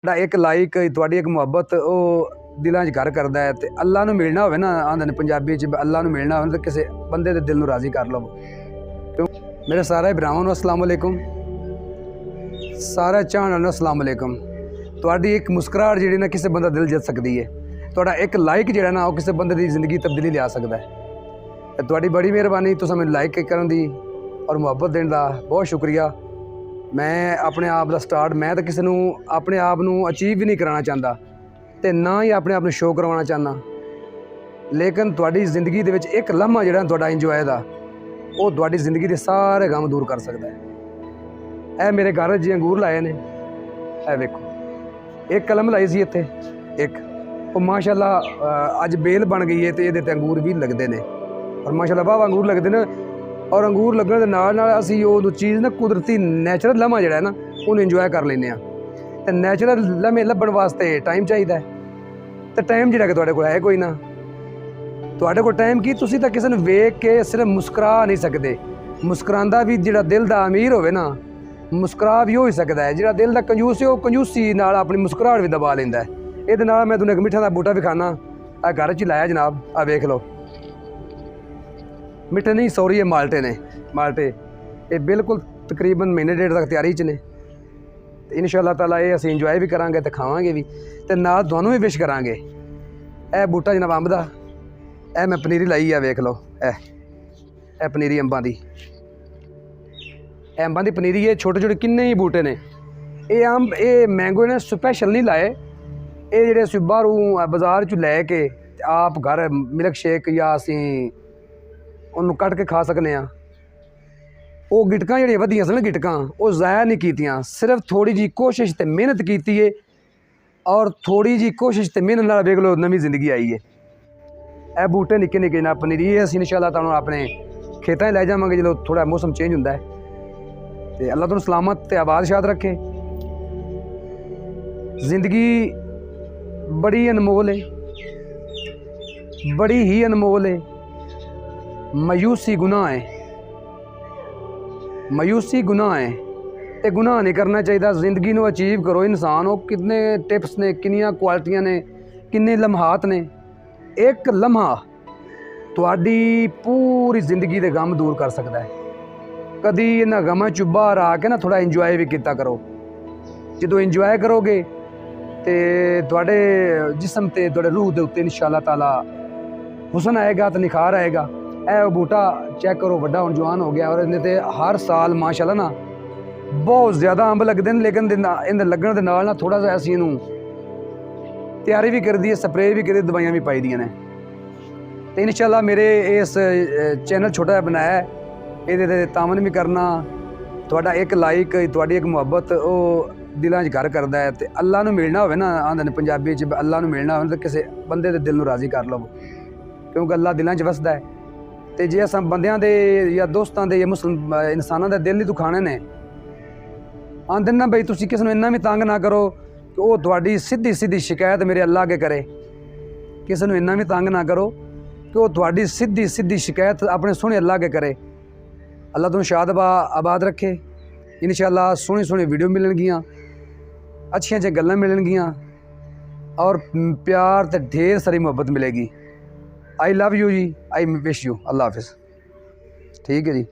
एक लाइक तुहाडी एक मुहब्बत वो दिलों च घर करता है। तो अल्लाह नूं मिलना होवे ना, आंदे ने पंजाबी च अल्लाह नूं मिलना होवे तो किसी बंदे दे दिल नूं राज़ी कर लवो। क्यों मेरे सारे भरावां नूं अस्सलाम वालेकुम, सारे चाहण वालिआं नूं अस्सलाम वालेकुम। तुहाडी एक मुस्कुराहट जिहड़ी ना किसी बंदा दिल जित सकदी है। तुहाडा एक लाइक जिहड़ा ना वो किसी बंदे दी जिंदगी तब्दीली लिया सकदा है। तुहाडी बड़ी मेहरबानी, तुसां मैनूं लाइक करन दी और मुहब्बत देण दा बहुत शुक्रिया। मैं अपने आप का स्टार्ट मैं तो किसी अपने आप नूं अचीव भी नहीं कराना चाहता तो ना ही अपने आप नूं शो करवाना चाहना, लेकिन तुहाडी जिंदगी दे विच एक लम्हा जिहड़ा तुहाडा इंजॉय दा वो तुहाडी जिंदगी के सारे गम दूर कर सकता है। ए मेरे घर जी अंगूर लाए ने, ए वेखो एक कलम लाई सी इत्थे एक वो माशाअल्लाह अज बेल बन गई है तो ये अंगूर भी लगते हैं और माशाअल्लाह वाह अंगूर लगते हैं। और अंगूर लगने के नाल असी वो चीज़ ना कुदरती नैचुरल लम्हा जिहड़ा है ना उन्हें इंजॉय कर लें। तो नैचुरल लम्हे लभण वास्ते टाइम चाहिए, तो टाइम जिहड़ा कि तुहाडे कोल है कोई ना। तुहाडे कोल टाइम की तुसीं तां किसी नूं वेख के सिर्फ मुस्कुरा नहीं सकते। मुस्कुरांदा भी जिहड़ा दिल दा अमीर होवे ना, मुस्कुरा भी हो ही सकता है। जिहड़ा दिल दा कंजूस है वो कंजूसी नाल अपनी मुस्कुराहट भी दबा लैंदा है। इहदे नाल मैं तुहानूं एक मिठा दा बूटा विखाना, आ घर च लाया जनाब, आ वेख लो। मिठे नहीं सॉरी ये माल्टे ने, माल्टे ये बिल्कुल तकरीबन महीने डेढ़ तक तैयारी च ने। इंशाअल्लाह ताला ये असीं इंजॉय भी करांगे तो खावांगे भी, तो नाल तुहानूं भी विश करांगे। ए बूटा जनाब अंब दा, ए मैं पनीरी लाई है, वेख लो ए पनीरी अंबां दी, अंबां दी पनीरी है। छोटे छोटे किन्ने ही बूटे ने। ये अंब ये मैंगो ने स्पैशल नहीं लाए, ये जेह्ड़े असीं बाहरों बाजार चों लैके आप घर मिल्क शेक या असीं उन्होंने कट के खा सकते हैं। वो गिटकां जिहड़ियां वधियां सन गिटकां वो ज़ाया नहीं कीतियां, सिर्फ थोड़ी जी कोशिश ते मेहनत की है और थोड़ी जी कोशिश ते मेहनत नाल वेख लो नवीं जिंदगी आई है। ए बूटे निक्के निक्के ना पनीरी असीं इंशाअल्लाह तुहानूं अपने खेतां लै जावांगे जो थोड़ा मौसम चेंज हुंदा है। तो अल्लाह तुहानूं सलामत ते आबाद शाद रखे। जिंदगी बड़ी अनमोल है, बड़ी ही अनमोल है। मायूसी गुनाह है, मायूसी गुनाह है, तो गुनाह नहीं करना चाहिए। जिंदगी को अचीव करो इंसान हो। कितने टिप्स ने, कितनियां क्वालिटियां ने, किन्ने लम्हात ने। एक लम्हा तुहाडी पूरी जिंदगी के गम दूर कर सकता है। कभी इन्हां गमां चों बाहर आके ना थोड़ा इंजॉय भी किया करो। जो इंजॉय करोगे तो तुहाडे जिस्म ते तुहाडे रूह के उत्ते इंशाअल्लाह ताला हुसन आएगा, तो निखार आएगा। ए बूटा चेक करो, वड्डा हुण जवान हो गया और इहदे ते हर साल माशाअल्लाह ना बहुत ज़्यादा अंब लगते हैं। लेकिन इहदे लगण दे नाल ना थोड़ा सा असीं इहनूं तैयारी भी कर दी है, स्प्रे भी करी, दवाइयां भी पाई दियां ने। तो इंशाअल्लाह मेरे इस चैनल छोटा जिहा बनाया है, इहदे ते तामन भी करना। तुहाडा एक लाइक तुहाडी एक मुहब्बत वो दिलों च घर करता है। तो अल्लाह नूं मिलना होवे ना, आंदे ने पंजाबी च अल्लाह नूं मिलना होवे तो किसी बंदे दे दिल नूं राज़ी कर लवो, क्योंकि अल्लाह दिलों च वसदा है। तो जे असां बंदियां दे या दोस्तां दे या मुस्लिम इंसानां दे दिल नहीं दुखाने ने, आंदे ना बई तुसीं किसी नूं इन्ना भी तंग ना करो कि वो तुहाडी सीधी सीधी शिकायत मेरे अल्लाह अगे करे। किसी नूं इन्ना भी तंग ना करो कि वो तुहाडी सीधी सीधी शिकायत अपने सोहणे अल्लाह अगे करे। अल्लाह तुहानूं शाद आबाद रखे। इंशाअल्लाह सोहनी सोहनी वीडियो मिलणगियां, अच्छियां अच्छियां गल्लां मिलणगियां और प्यार ते ढेर सारी मुहब्बत मिलेगी। आई लव यू जी, आई विश यू। अल्लाह हाफिज़। ठीक है जी।